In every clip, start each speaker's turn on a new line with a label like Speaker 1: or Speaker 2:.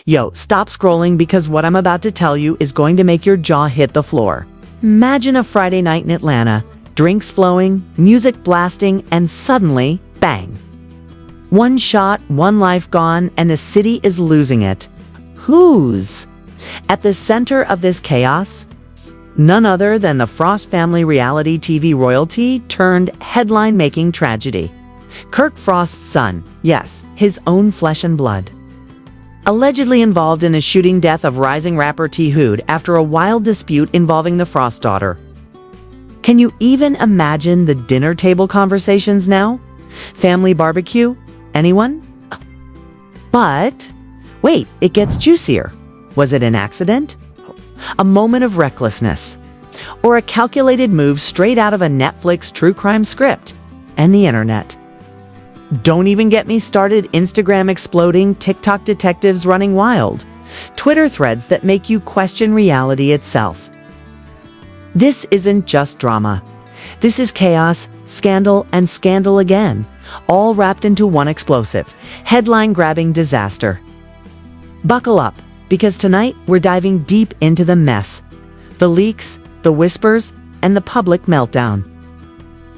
Speaker 1: Yo, stop scrolling because what I'm about to tell you is going to make your jaw hit the floor. Imagine a Friday night in Atlanta, drinks flowing, music blasting, and suddenly, bang. One shot, one life gone, and the city is losing it. Who's at the center of this chaos? None other than the Frost family reality TV royalty turned headline-making tragedy. Kirk Frost's son, yes, his own flesh and blood. Allegedly involved in the shooting death of rising rapper T. Hood after a wild dispute involving the Frost daughter. Can you even imagine the dinner table conversations now? Family barbecue? Anyone? But, wait, it gets juicier. Was it an accident? A moment of recklessness? Or a calculated move straight out of a Netflix true crime script? And the internet. Don't even get me started Instagram exploding, TikTok detectives running wild, Twitter threads that make you question reality itself. This isn't just drama. This is chaos, scandal, and scandal again, all wrapped into one explosive, headline-grabbing disaster. Buckle up, because tonight we're diving deep into the mess, the leaks, the whispers, and the public meltdown.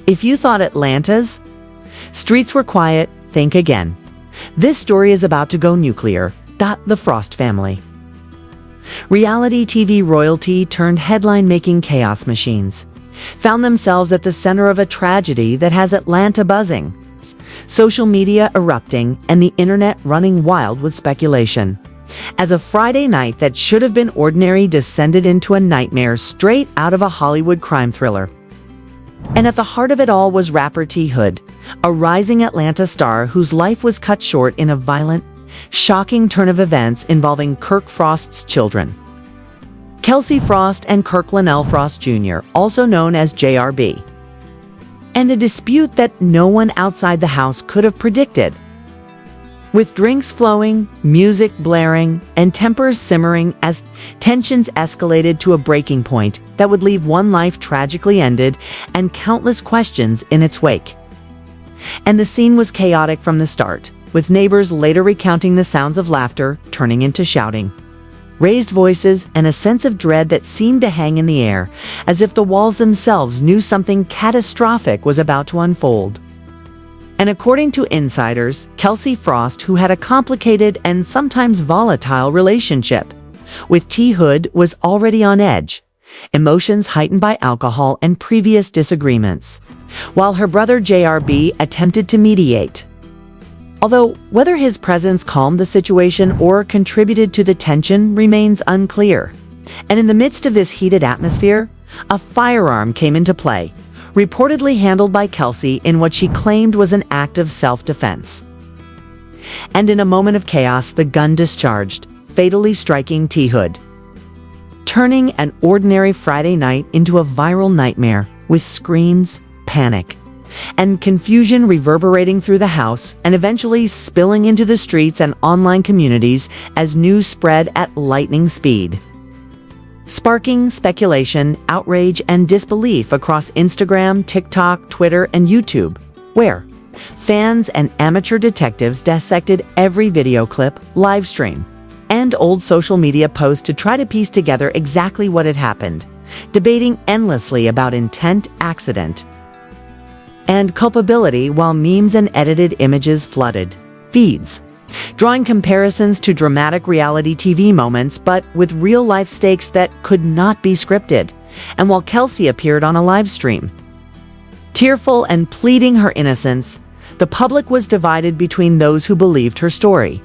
Speaker 1: If you thought Atlanta's streets were quiet, think again. This story is about to go nuclear. The Frost family. Reality TV royalty turned headline-making chaos machines found themselves at the center of a tragedy that has Atlanta buzzing, social media erupting, and the internet running wild with speculation. As a Friday night that should have been ordinary descended into a nightmare straight out of a Hollywood crime thriller. And at the heart of it all was rapper T. Hood, a rising Atlanta star whose life was cut short in a violent, shocking turn of events involving Kirk Frost's children. Kelsey Frost and Kirk Linnell Frost Jr., also known as JRB. And a dispute that no one outside the house could have predicted. With drinks flowing, music blaring, and tempers simmering as tensions escalated to a breaking point that would leave one life tragically ended and countless questions in its wake. And the scene was chaotic from the start, with neighbors later recounting the sounds of laughter turning into shouting, raised voices, and a sense of dread that seemed to hang in the air, as if the walls themselves knew something catastrophic was about to unfold. And according to insiders, Kelsey Frost, who had a complicated and sometimes volatile relationship with T. Hood, was already on edge, emotions heightened by alcohol and previous disagreements, while her brother JRB attempted to mediate. Although whether his presence calmed the situation or contributed to the tension remains unclear. And in the midst of this heated atmosphere, a firearm came into play, reportedly handled by Kelsey in what she claimed was an act of self-defense. And in a moment of chaos, the gun discharged, fatally striking T. Hood, turning an ordinary Friday night into a viral nightmare with screams, panic, and confusion reverberating through the house and eventually spilling into the streets and online communities as news spread at lightning speed, sparking speculation, outrage, and disbelief across Instagram, TikTok, Twitter, and YouTube, where fans and amateur detectives dissected every video clip, live stream, and old social media post to try to piece together exactly what had happened, debating endlessly about intent, accident, and culpability, while memes and edited images flooded feeds, drawing comparisons to dramatic reality TV moments, but with real-life stakes that could not be scripted. And while Kelsey appeared on a live stream, tearful and pleading her innocence, the public was divided between those who believed her story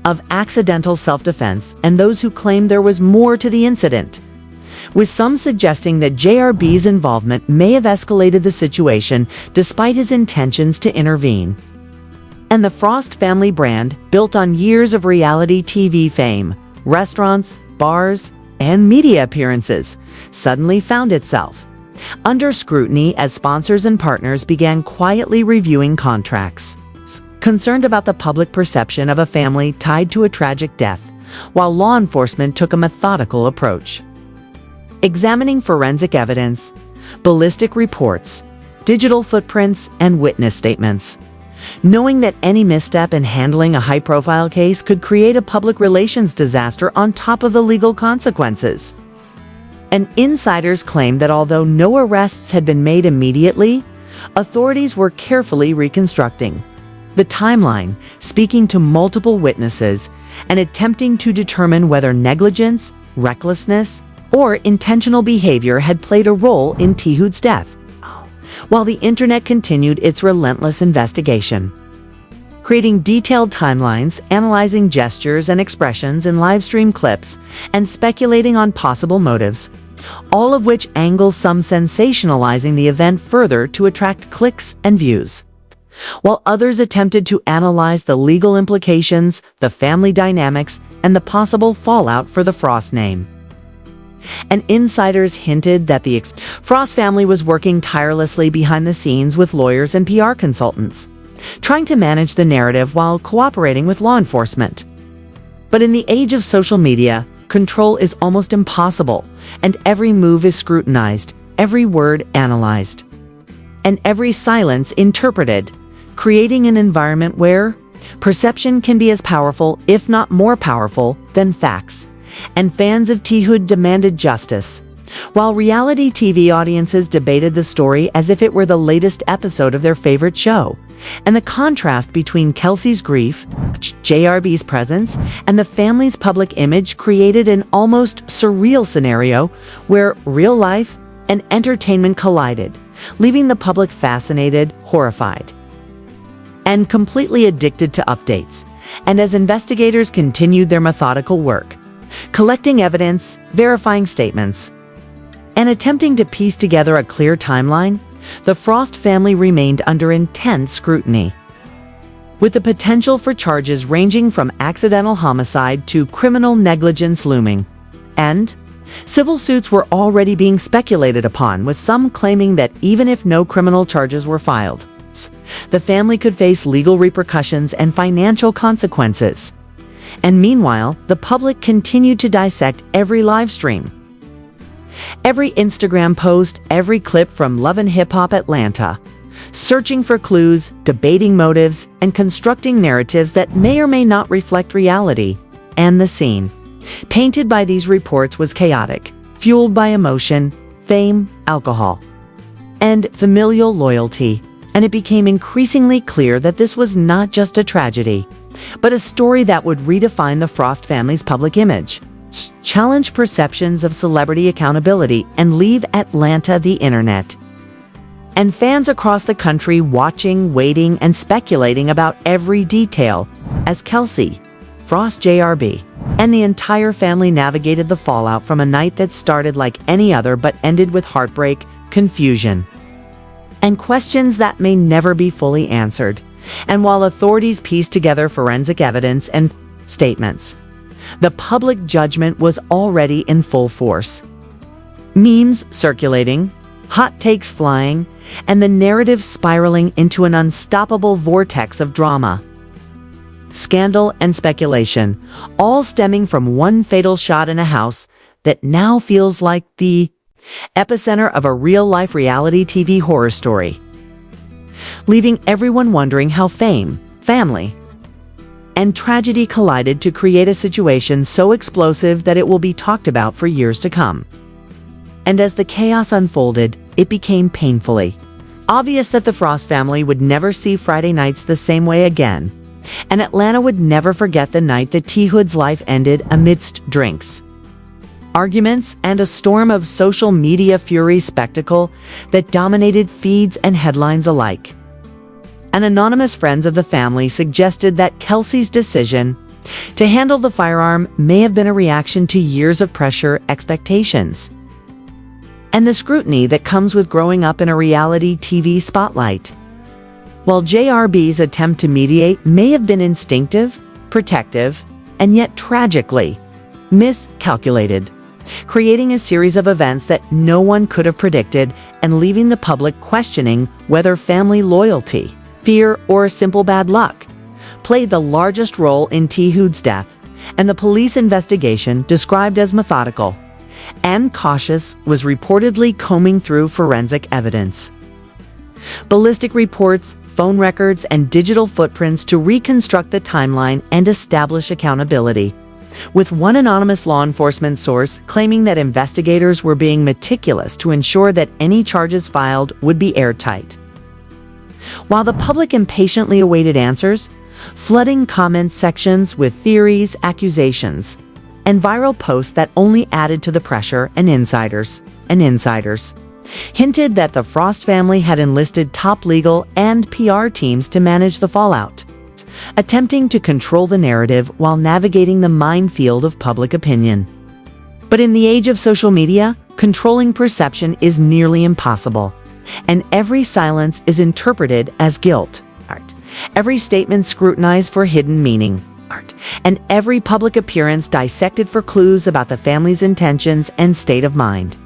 Speaker 1: of accidental self-defense and those who claimed there was more to the incident, with some suggesting that JRB's involvement may have escalated the situation despite his intentions to intervene. And the Frost family brand, built on years of reality TV fame, restaurants, bars, and media appearances, suddenly found itself under scrutiny as sponsors and partners began quietly reviewing contracts, concerned about the public perception of a family tied to a tragic death, while law enforcement took a methodical approach, examining forensic evidence, ballistic reports, digital footprints, and witness statements, knowing that any misstep in handling a high-profile case could create a public relations disaster on top of the legal consequences. And insiders claimed that although no arrests had been made immediately, authorities were carefully reconstructing the timeline, speaking to multiple witnesses, and attempting to determine whether negligence, recklessness, or intentional behavior had played a role in Teehud's death, while the internet continued its relentless investigation. Creating detailed timelines, analyzing gestures and expressions in live stream clips, and speculating on possible motives, all of which angles some sensationalizing the event further to attract clicks and views, while others attempted to analyze the legal implications, the family dynamics, and the possible fallout for the Frost name. And insiders hinted that the Frost family was working tirelessly behind the scenes with lawyers and PR consultants, trying to manage the narrative while cooperating with law enforcement. But in the age of social media, control is almost impossible, and every move is scrutinized, every word analyzed, and every silence interpreted, creating an environment where perception can be as powerful, if not more powerful, than facts. And fans of Teehud demanded justice, while reality TV audiences debated the story as if it were the latest episode of their favorite show. And the contrast between Kelsey's grief, JRB's presence, and the family's public image created an almost surreal scenario where real life and entertainment collided, leaving the public fascinated, horrified, and completely addicted to updates. And as investigators continued their methodical work, collecting evidence, verifying statements, and attempting to piece together a clear timeline, the Frost family remained under intense scrutiny, with the potential for charges ranging from accidental homicide to criminal negligence looming. And civil suits were already being speculated upon, with some claiming that even if no criminal charges were filed, the family could face legal repercussions and financial consequences. And meanwhile, the public continued to dissect every live stream, every Instagram post, every clip from Love and Hip Hop Atlanta, searching for clues, debating motives, and constructing narratives that may or may not reflect reality. And the scene painted by these reports was chaotic, fueled by emotion, fame, alcohol, and familial loyalty. And it became increasingly clear that this was not just a tragedy, but a story that would redefine the Frost family's public image, challenge perceptions of celebrity accountability, and leave Atlanta the internet and fans across the country watching, waiting, and speculating about every detail as Kelsey, Frost JRB, and the entire family navigated the fallout from a night that started like any other but ended with heartbreak, confusion, and questions that may never be fully answered. And while authorities pieced together forensic evidence and statements, the public judgment was already in full force. Memes circulating, hot takes flying, and the narrative spiraling into an unstoppable vortex of drama, scandal, and speculation, all stemming from one fatal shot in a house that now feels like the epicenter of a real-life reality TV horror story, leaving everyone wondering how fame, family, and tragedy collided to create a situation so explosive that it will be talked about for years to come. And as the chaos unfolded, it became painfully obvious that the Frost family would never see Friday nights the same way again, and Atlanta would never forget the night that Teehud's life ended amidst drinks, arguments, and a storm of social media fury spectacle that dominated feeds and headlines alike. And anonymous friends of the family suggested that Kelsey's decision to handle the firearm may have been a reaction to years of pressure, expectations, and the scrutiny that comes with growing up in a reality TV spotlight. While JRB's attempt to mediate may have been instinctive, protective, and yet tragically miscalculated, creating a series of events that no one could have predicted and leaving the public questioning whether family loyalty, fear, or simple bad luck played the largest role in Teehud's death. And the police investigation, described as methodical and cautious, was reportedly combing through forensic evidence, ballistic reports, phone records, and digital footprints to reconstruct the timeline and establish accountability, with one anonymous law enforcement source claiming that investigators were being meticulous to ensure that any charges filed would be airtight. While the public impatiently awaited answers, flooding comment sections with theories, accusations, and viral posts that only added to the pressure, and insiders hinted that the Frost family had enlisted top legal and PR teams to manage the fallout, attempting to control the narrative while navigating the minefield of public opinion. But in the age of social media, controlling perception is nearly impossible, and every silence is interpreted as guilt, every statement scrutinized for hidden meaning, and every public appearance dissected for clues about the family's intentions and state of mind.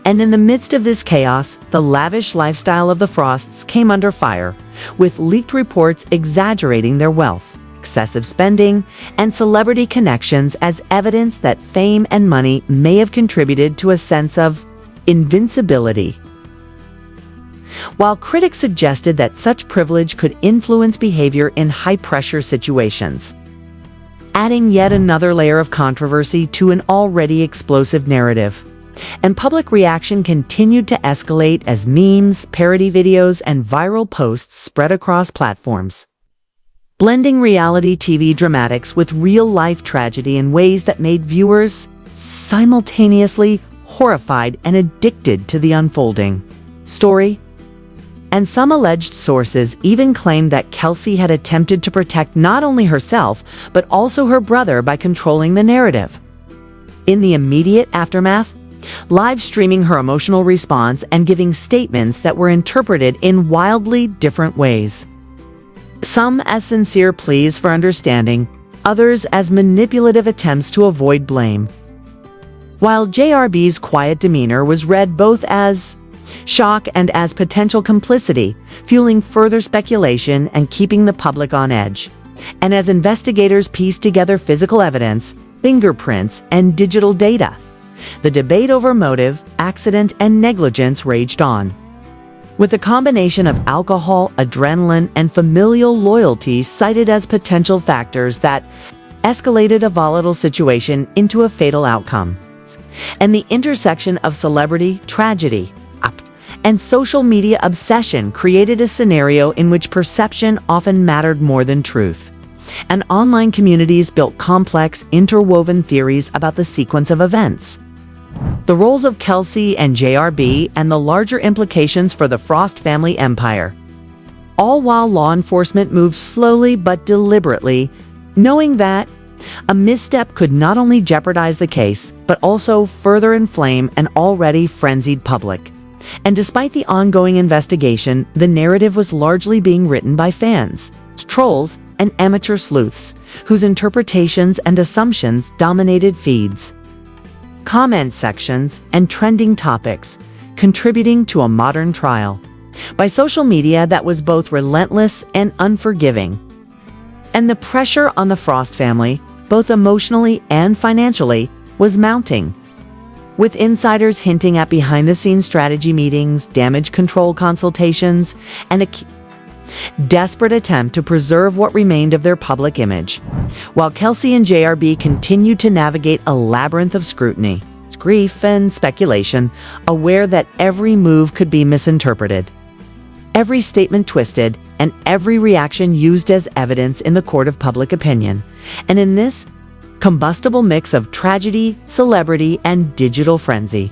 Speaker 1: And in the midst of this chaos, the lavish lifestyle of the Frosts came under fire, with leaked reports exaggerating their wealth, excessive spending, and celebrity connections as evidence that fame and money may have contributed to a sense of invincibility. While critics suggested that such privilege could influence behavior in high-pressure situations, adding yet another layer of controversy to an already explosive narrative. And public reaction continued to escalate as memes, parody videos, and viral posts spread across platforms, blending reality TV dramatics with real-life tragedy in ways that made viewers simultaneously horrified and addicted to the unfolding story. And some alleged sources even claimed that Kelsey had attempted to protect not only herself, but also her brother by controlling the narrative. In the immediate aftermath, live streaming her emotional response and giving statements that were interpreted in wildly different ways. Some as sincere pleas for understanding, others as manipulative attempts to avoid blame. While JRB's quiet demeanor was read both as shock and as potential complicity, fueling further speculation and keeping the public on edge. And as investigators pieced together physical evidence, fingerprints, and digital data, the debate over motive, accident, and negligence raged on. With a combination of alcohol, adrenaline, and familial loyalty cited as potential factors that escalated a volatile situation into a fatal outcome, and the intersection of celebrity, tragedy, and social media obsession created a scenario in which perception often mattered more than truth. And online communities built complex, interwoven theories about the sequence of events, the roles of Kelsey and JRB, and the larger implications for the Frost family empire. All while law enforcement moved slowly but deliberately, knowing that a misstep could not only jeopardize the case, but also further inflame an already frenzied public. And despite the ongoing investigation, the narrative was largely being written by fans, trolls, and amateur sleuths, whose interpretations and assumptions dominated feeds, comment sections, and trending topics, contributing to a modern trial by social media that was both relentless and unforgiving. And the pressure on the Frost family, both emotionally and financially, was mounting, with insiders hinting at behind-the-scenes strategy meetings, damage control consultations, and a desperate attempt to preserve what remained of their public image, while Kelsey and JRB continued to navigate a labyrinth of scrutiny, grief, and speculation, aware that every move could be misinterpreted, every statement twisted, and every reaction used as evidence in the court of public opinion. And in this combustible mix of tragedy, celebrity, and digital frenzy,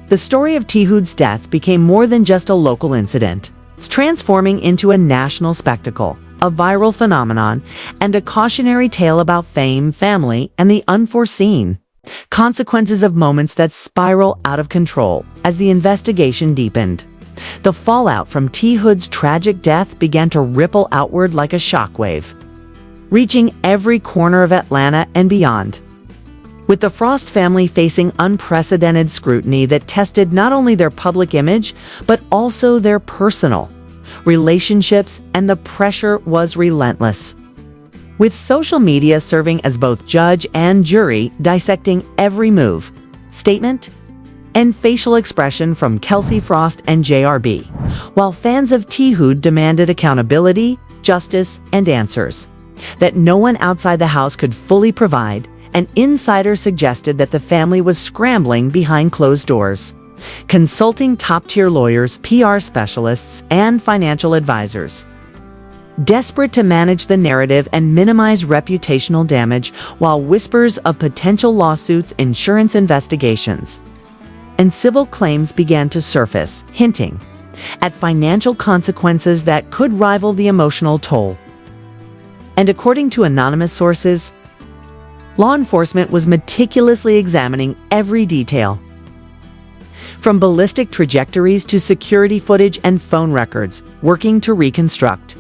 Speaker 1: the story of Teehud's death became more than just a local incident. It's transforming into a national spectacle, a viral phenomenon, and a cautionary tale about fame, family, and the unforeseen consequences of moments that spiral out of control. As the investigation deepened, the fallout from Teehud's tragic death began to ripple outward like a shockwave, reaching every corner of Atlanta and beyond, with the Frost family facing unprecedented scrutiny that tested not only their public image, but also their personal relationships, and the pressure was relentless, with social media serving as both judge and jury, dissecting every move, statement, and facial expression from Kelsey Frost and JRB, while fans of T Hood demanded accountability, justice, and answers that no one outside the house could fully provide. An insider suggested that the family was scrambling behind closed doors, consulting top-tier lawyers, PR specialists, and financial advisors, desperate to manage the narrative and minimize reputational damage, while whispers of potential lawsuits, insurance investigations, and civil claims began to surface, hinting at financial consequences that could rival the emotional toll. And according to anonymous sources, law enforcement was meticulously examining every detail, from ballistic trajectories to security footage and phone records, working to reconstruct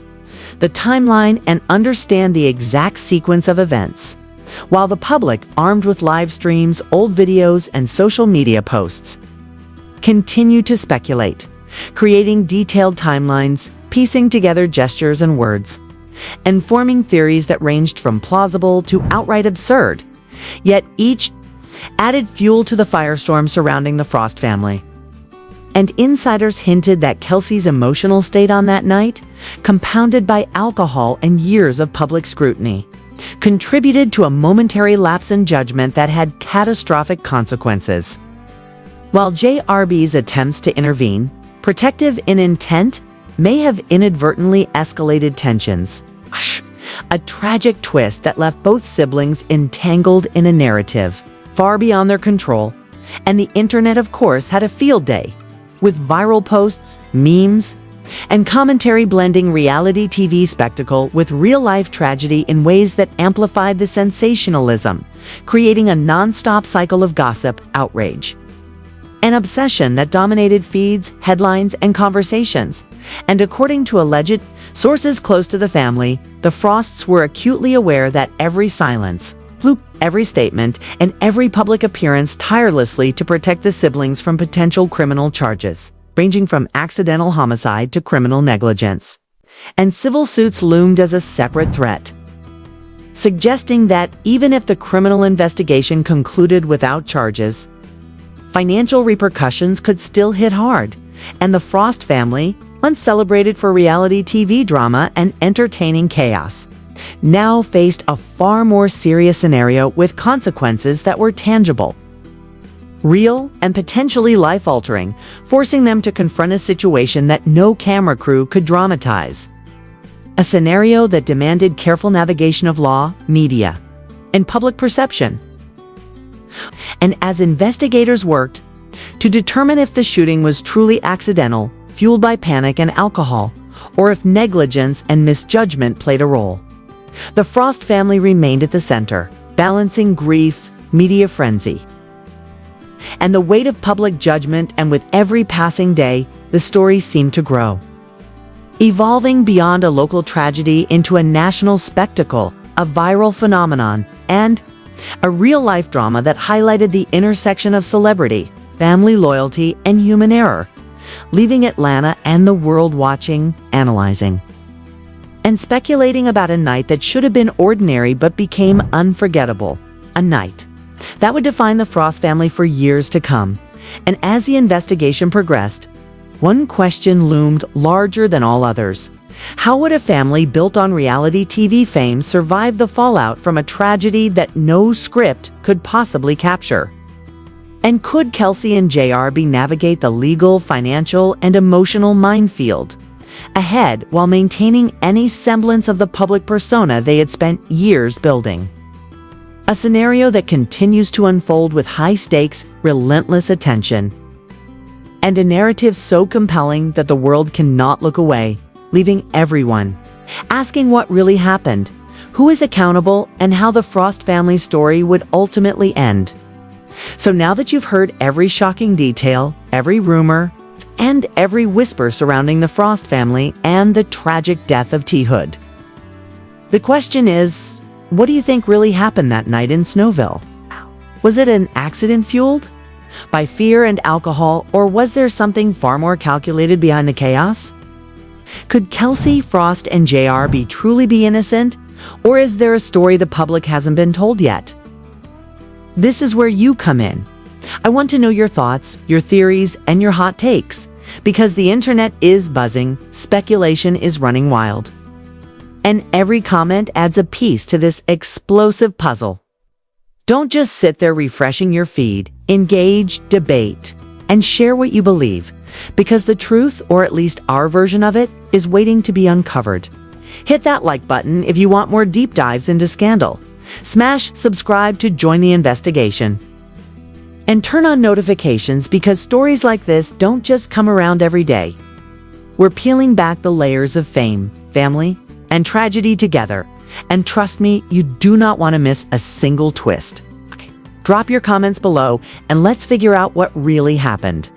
Speaker 1: the timeline and understand the exact sequence of events, while the public, armed with live streams, old videos, and social media posts, continued to speculate, creating detailed timelines, piecing together gestures and words, and forming theories that ranged from plausible to outright absurd, yet each added fuel to the firestorm surrounding the Frost family. And insiders hinted that Kelsey's emotional state on that night, compounded by alcohol and years of public scrutiny, contributed to a momentary lapse in judgment that had catastrophic consequences. While JRB's attempts to intervene, protective in intent, may have inadvertently escalated tensions, a tragic twist that left both siblings entangled in a narrative far beyond their control, and the internet, of course, had a field day, with viral posts, memes, and commentary blending reality TV spectacle with real-life tragedy in ways that amplified the sensationalism, creating a non-stop cycle of gossip, outrage, an obsession that dominated feeds, headlines, and conversations. And according to alleged sources close to the family, the Frosts were acutely aware that every silence, every statement, and every public appearance tirelessly to protect the siblings from potential criminal charges, ranging from accidental homicide to criminal negligence. And civil suits loomed as a separate threat, suggesting that even if the criminal investigation concluded without charges, financial repercussions could still hit hard, and the Frost family, once celebrated for reality TV drama and entertaining chaos, now faced a far more serious scenario with consequences that were tangible, real, and potentially life-altering, forcing them to confront a situation that no camera crew could dramatize. A scenario that demanded careful navigation of law, media, and public perception. And as investigators worked to determine if the shooting was truly accidental, fueled by panic and alcohol, or if negligence and misjudgment played a role, the Frost family remained at the center, balancing grief, media frenzy, and the weight of public judgment. And with every passing day, the story seemed to grow, evolving beyond a local tragedy into a national spectacle, a viral phenomenon, and a real-life drama that highlighted the intersection of celebrity, family loyalty, and human error, leaving Atlanta and the world watching, analyzing, and speculating about a night that should have been ordinary but became unforgettable. A night that would define the Frost family for years to come. And as the investigation progressed, one question loomed larger than all others. How would a family built on reality TV fame survive the fallout from a tragedy that no script could possibly capture? And could Kelsey and JRB navigate the legal, financial, and emotional minefield ahead while maintaining any semblance of the public persona they had spent years building? A scenario that continues to unfold with high stakes, relentless attention, and a narrative so compelling that the world cannot look away, leaving everyone asking what really happened, who is accountable, and how the Frost family story would ultimately end. So now that you've heard every shocking detail, every rumor, and every whisper surrounding the Frost family and the tragic death of T Hood, the question is, what do you think really happened that night in Snowville? Was it an accident fueled by fear and alcohol, or was there something far more calculated behind the chaos? Could Kelsey, Frost, and JR truly be innocent, or is there a story the public hasn't been told yet? This is where you come in. I want to know your thoughts, your theories, and your hot takes. Because the internet is buzzing, speculation is running wild. And every comment adds a piece to this explosive puzzle. Don't just sit there refreshing your feed. Engage, debate, and share what you believe. Because the truth, or at least our version of it, is waiting to be uncovered. Hit that like button if you want more deep dives into scandal. Smash subscribe to join the investigation. And turn on notifications because stories like this don't just come around every day. We're peeling back the layers of fame, family, and tragedy together. And trust me, you do not want to miss a single twist. Drop your comments below and let's figure out what really happened.